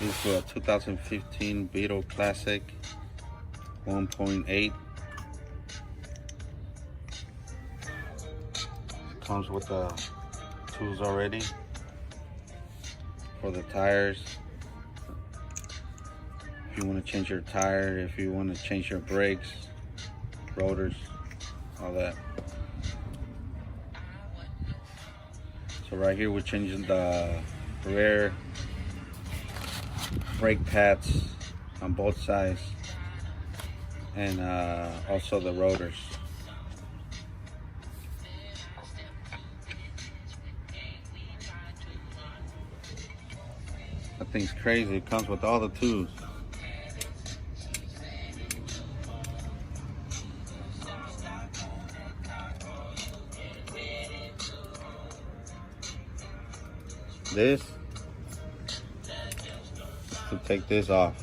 This is a 2015 Beetle Classic 1.8. Comes with the tools already for the tires. If you want to change your tire, if you want to change your brakes, rotors, all that. So right here we're changing the rear brake pads on both sides and also the rotors. That thing's crazy. It comes with all the tools. This to take this off.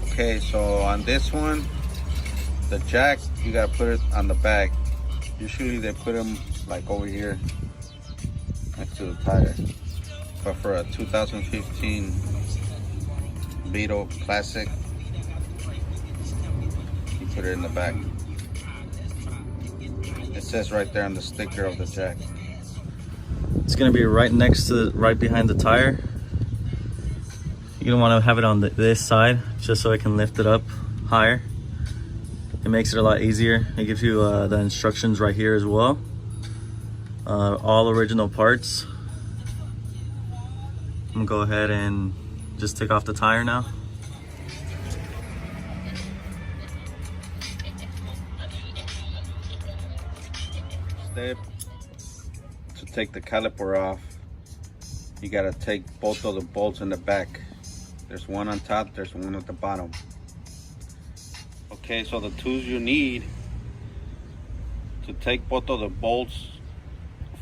Okay, so on this one, the jack, you gotta put it on the back. Usually they put them like over here next to the tire. But for a 2015 Beetle Classic, you put it in the back. It says right there on the sticker of the jack. It's gonna be right next to, right behind the tire. You're gonna want to have it on this side just so I can lift it up higher. It makes it a lot easier. It gives you the instructions right here as well. All original parts. I'm gonna go ahead and just take off the tire now. Step to take the caliper off, you gotta take both of the bolts in the back. There's one on top, there's one at the bottom. Okay, so the tools you need to take both of the bolts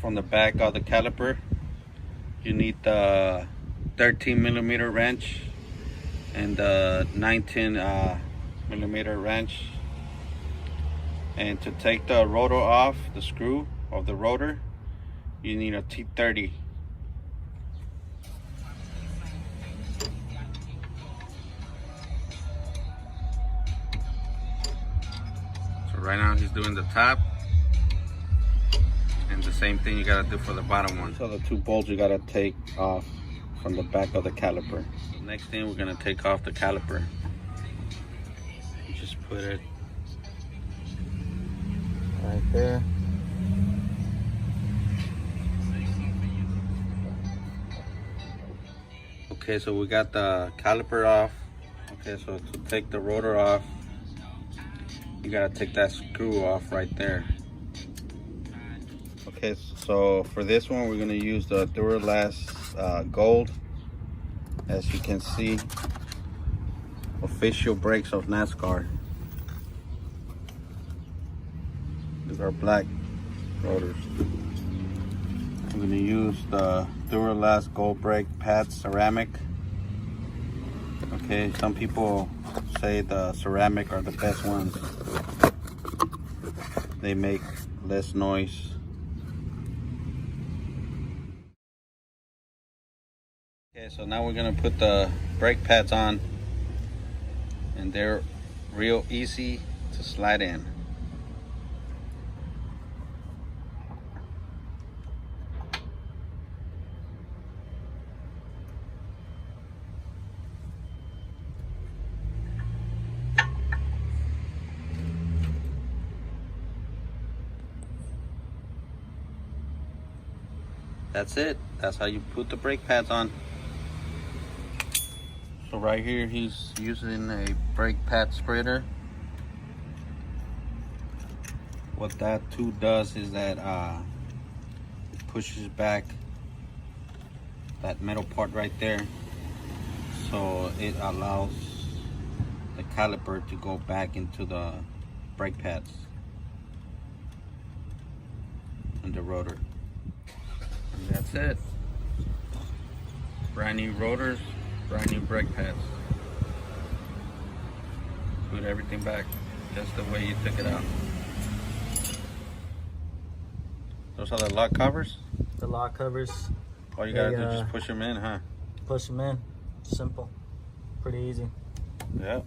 from the back of the caliper, you need the 13mm wrench and the 19mm wrench. And to take the rotor off, the screw of the rotor, you need a T30. So right now he's doing the top, and the same thing you gotta do for the bottom one. So the two bolts you gotta take off from the back of the caliper. Next thing, we're gonna take off the caliper. You just put it right there. Okay, so we got the caliper off. Okay, so to take the rotor off, you gotta take that screw off right there. Okay, so for this one, we're gonna use the Duralast Gold. As you can see, official brakes of NASCAR. These are black rotors. I'm going to use the Duralast Gold brake pad ceramic. Okay, some people say the ceramic are the best ones. They make less noise. Okay, so now we're going to put the brake pads on, and they're real easy to slide in. That's it. That's how you put the brake pads on. So right here he's using a brake pad spreader. What that tool does is that it pushes back that metal part right there, so it allows the caliper to go back into the brake pads and the rotor. And that's it. Brand new rotors, brand new brake pads. Put everything back just the way you took it out. Those are the lock covers. The lock covers. All you gotta do is just push them in, huh? Push them in. Simple. Pretty easy. Yep.